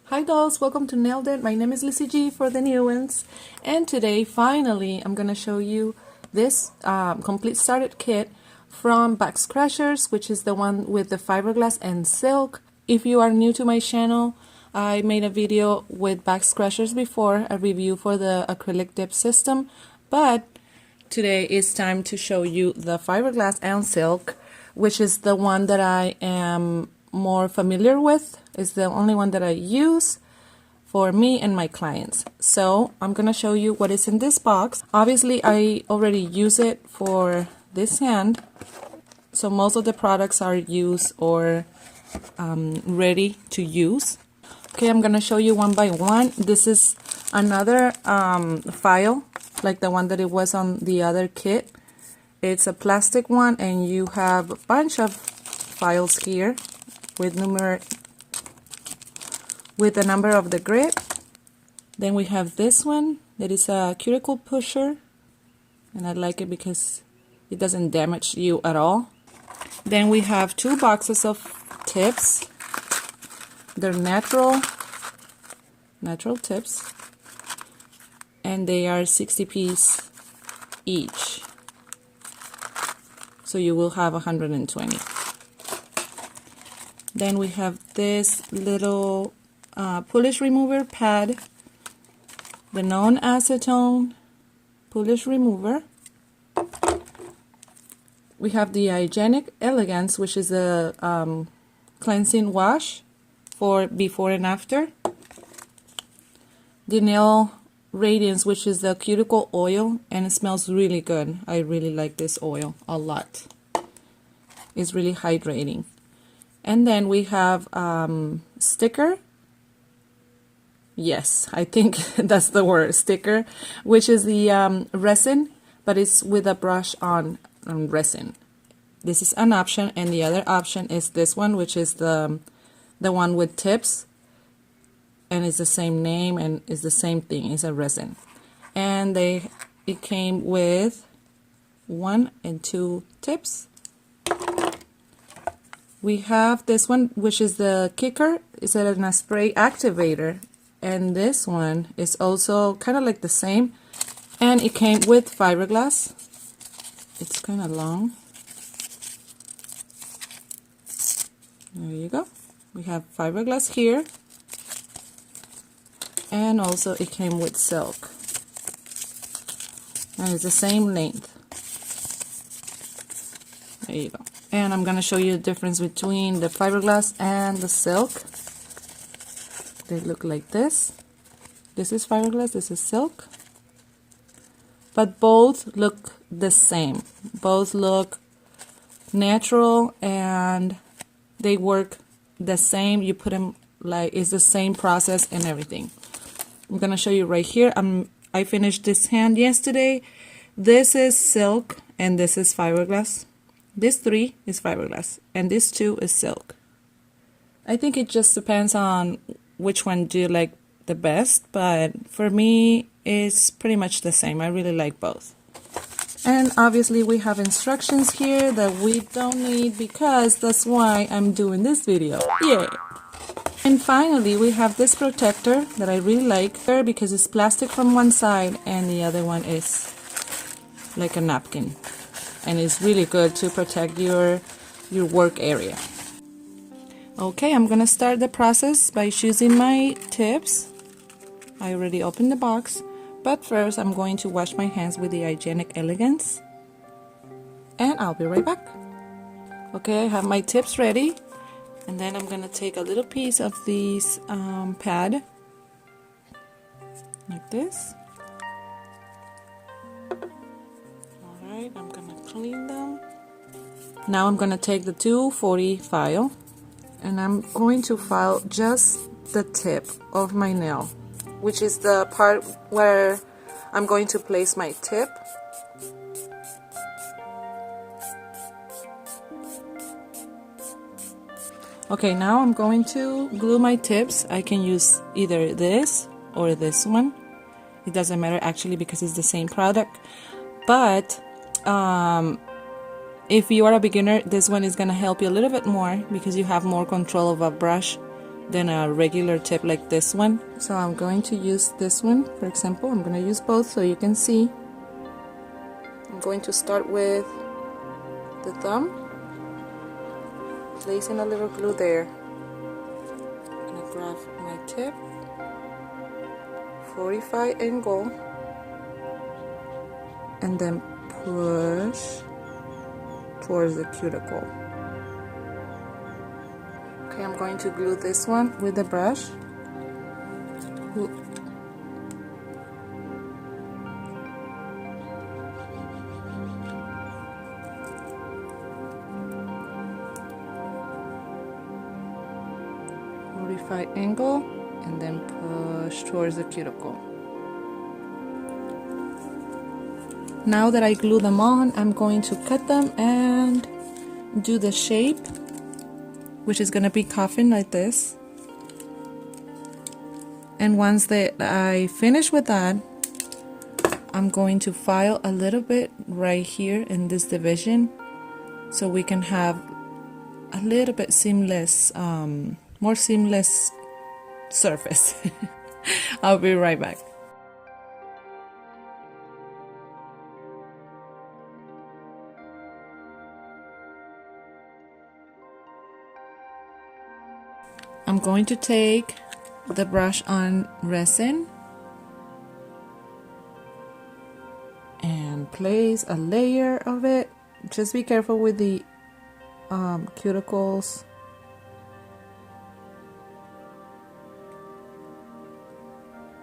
Hi dolls, welcome to Nailed It. My name is Lizzie G for the new ones, and today finally I'm gonna show you this complete started kit from Backscratchers, which is the one with the fiberglass and silk. If you are new to my channel, I made a video with Backscratchers before, a review for the acrylic dip system, but today is time to show you the fiberglass and silk, which is the one that I am more familiar with. It's the only one that I use for me and my clients. So I'm gonna show you what is in this box. Obviously I already use it for this hand, so most of the products are used or ready to use. Okay, I'm gonna show you one by one. This is another file like the one that it was on the other kit. It's a plastic one and you have a bunch of files here with the number of the grid. Then we have this one that is a cuticle pusher, and I like it because it doesn't damage you at all. Then we have two boxes of tips. They're natural tips, and they are 60 pieces each, so you will have 120. Then we have this little polish remover pad, the non-acetone polish remover. We have the Hygienic Elegance, which is a cleansing wash for before and after. The Nail Radiance, which is the cuticle oil, and it smells really good. I really like this oil a lot. It's really hydrating. And then we have sticker. Yes, I think that's the word, sticker, which is the resin, but it's with a brush on resin. This is an option, and the other option is this one, which is the one with tips, and it's the same name and it's the same thing. It's a resin, and it came with 1 and 2 tips. We have this one, which is the kicker. It's a spray activator, and this one is also kind of like the same, and it came with fiberglass. It's kind of long. There you go. We have fiberglass here, and also it came with silk, and it's the same length. There you go. And I'm going to show you the difference between the fiberglass and the silk. They look like this. This is fiberglass, this is silk. But both look the same. Both look natural and they work the same. You put them like it's the same process and everything. I'm going to show you right here. I finished this hand yesterday. This is silk and this is fiberglass. This 3 is fiberglass, and this 2 is silk. I think it just depends on which one do you like the best, but for me, it's pretty much the same. I really like both. And obviously, we have instructions here that we don't need because that's why I'm doing this video. Yay! And finally, we have this protector that I really like because it's plastic from one side and the other one is like a napkin. And it's really good to protect your work area. Okay, I'm gonna start the process by choosing my tips. I already opened the box, but first I'm going to wash my hands with the Hygienic Elegance, and I'll be right back. Okay, I have my tips ready, and then I'm gonna take a little piece of this pad like this. I'm gonna clean them. Now I'm gonna take the 240 file and I'm going to file just the tip of my nail, which is the part where I'm going to place my tip. Okay, now I'm going to glue my tips. I can use either this or this one. It doesn't matter actually because it's the same product, but if you are a beginner, this one is going to help you a little bit more because you have more control of a brush than a regular tip like this one. So I'm going to use this one, for example. I'm going to use both so you can see. I'm going to start with the thumb, placing a little glue there. I'm going to grab my tip, 45 angle, and then push towards the cuticle. Okay, I'm going to glue this one with the brush. Angle, and then push towards the cuticle. Now that I glue them on, I'm going to cut them and do the shape, which is going to be coffin like this. And once that I finish with that, I'm going to file a little bit right here in this division so we can have a little bit seamless, more seamless surface. I'll be right back. I'm going to take the brush on resin and place a layer of it. Just be careful with the cuticles.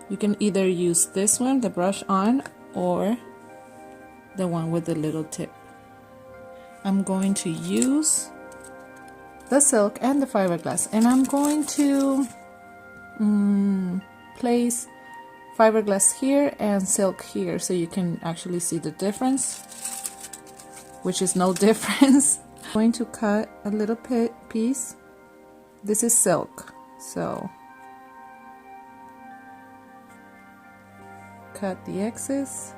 You can either use this one, the brush on, or the one with the little tip. I'm going to use the silk and the fiberglass, and I'm going to place fiberglass here and silk here so you can actually see the difference, which is no difference. I'm going to cut a little piece. This is silk, so cut the excess.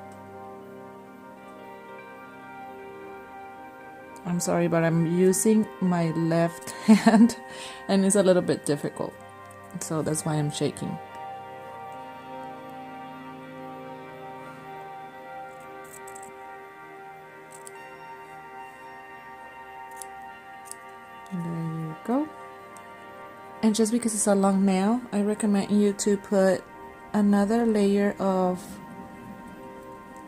I'm sorry, but I'm using my left hand and it's a little bit difficult, so that's why I'm shaking. And there you go. And just because it's a long nail, I recommend you to put another layer of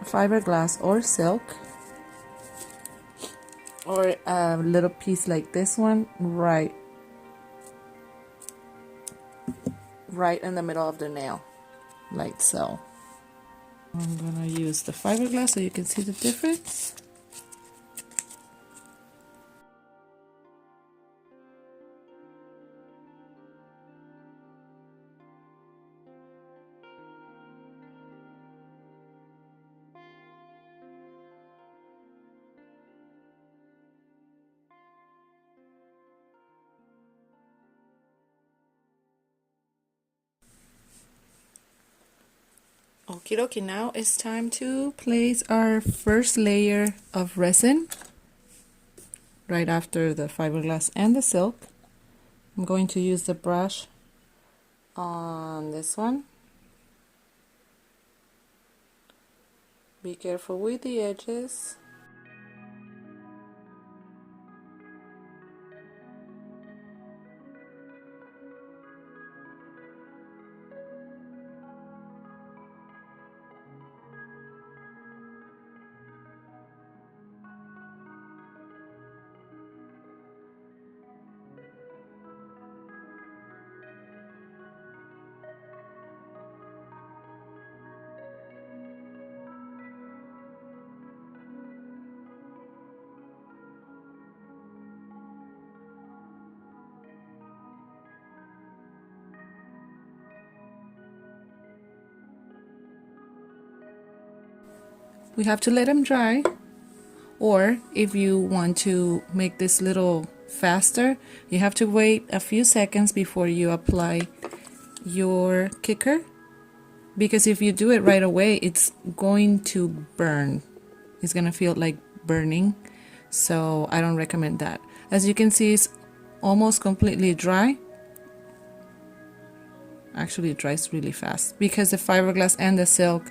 fiberglass or silk, or a little piece like this one right in the middle of the nail, like so. I'm gonna use the fiberglass so you can see the difference. Okie dokie, now it's time to place our first layer of resin right after the fiberglass and the silk. I'm going to use the brush on this one. Be careful with the edges. We have to let them dry, or if you want to make this little faster, you have to wait a few seconds before you apply your kicker, because if you do it right away, it's going to burn. It's gonna feel like burning, so I don't recommend that. As you can see, it's almost completely dry, actually dries really fast because the fiberglass and the silk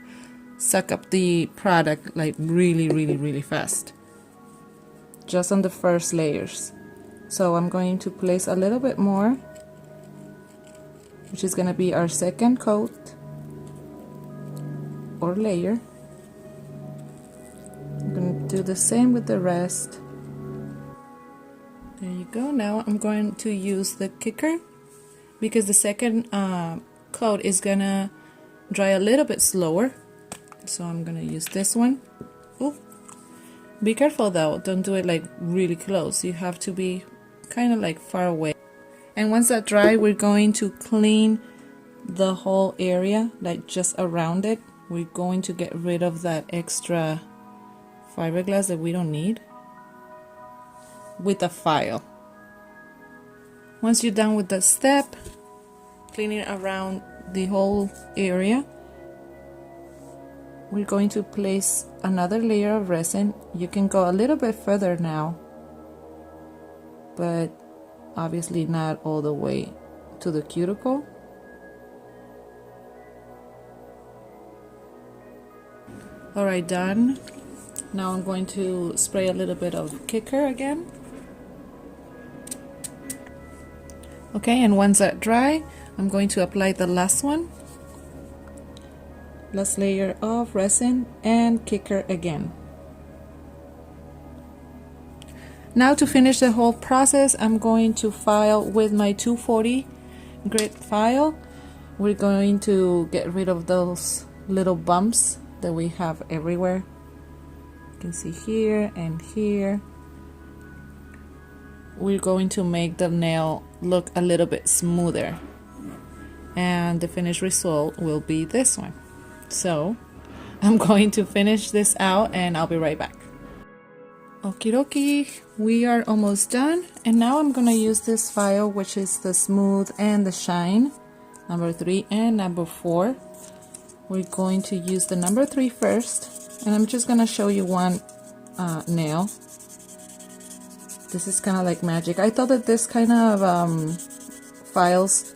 suck up the product like really fast, just on the first layers. So I'm going to place a little bit more, which is going to be our second coat or layer. I'm going to do the same with the rest. There you go. Now I'm going to use the kicker because the second coat is gonna dry a little bit slower. So I'm gonna use this one. Ooh. Be careful though, don't do it like really close. You have to be kind of like far away. And once that dry, we're going to clean the whole area, like just around it. We're going to get rid of that extra fiberglass that we don't need with a file. Once you're done with that step, cleaning around the whole area, we're going to place another layer of resin. You can go a little bit further now, but obviously not all the way to the cuticle. Alright, done. Now I'm going to spray a little bit of kicker again. Okay, and once that dry, I'm going to apply the last layer of resin and kicker again. Now to finish the whole process, I'm going to file with my 240 grit file. We're going to get rid of those little bumps that we have everywhere. You can see here and here. We're going to make the nail look a little bit smoother, and the finished result will be this one. So I'm going to finish this out and I'll be right back. Okie dokie, we are almost done, and now I'm gonna use this file, which is the smooth and the shine, number 3 and number 4. We're going to use the number 3 first, and I'm just gonna show you one nail. This is kind of like magic. I thought that this kind of files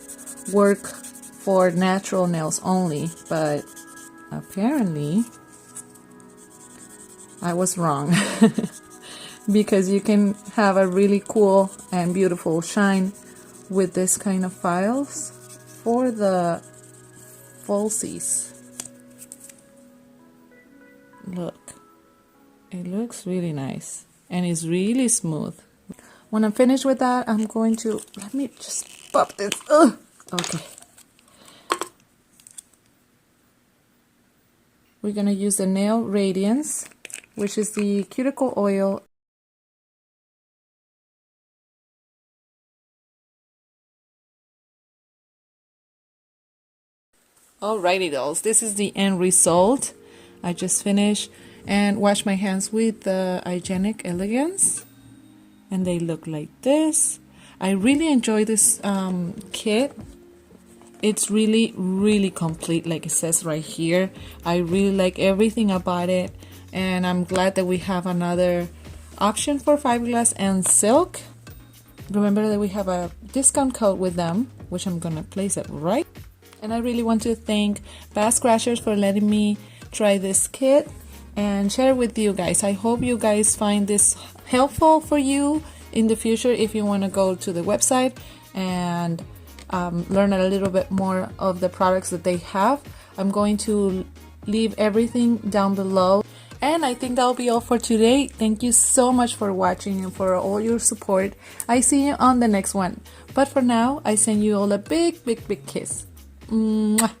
work for natural nails only, but apparently I was wrong. Because you can have a really cool and beautiful shine with this kind of files for the falsies. Look, it looks really nice and it's really smooth. When I'm finished with that, I'm going to, let me just pop this. Ugh. Okay. We're gonna use the Nail Radiance, which is the cuticle oil. Alrighty dolls, this is the end result. I just finished and washed my hands with the Hygienic Elegance, and they look like this. I really enjoy this kit. It's really complete, like it says right here. I really like everything about it, and I'm glad that we have another option for fiberglass and silk. Remember that we have a discount code with them, which I'm gonna place it right. And I really want to thank Backscratchers for letting me try this kit and share it with you guys. I hope you guys find this helpful for you in the future if you want to go to the website and learn a little bit more of the products that they have. I'm going to leave everything down below. And I think that'll be all for today. Thank you so much for watching and for all your support. I see you on the next one. But for now, I send you all a big kiss. Mwah.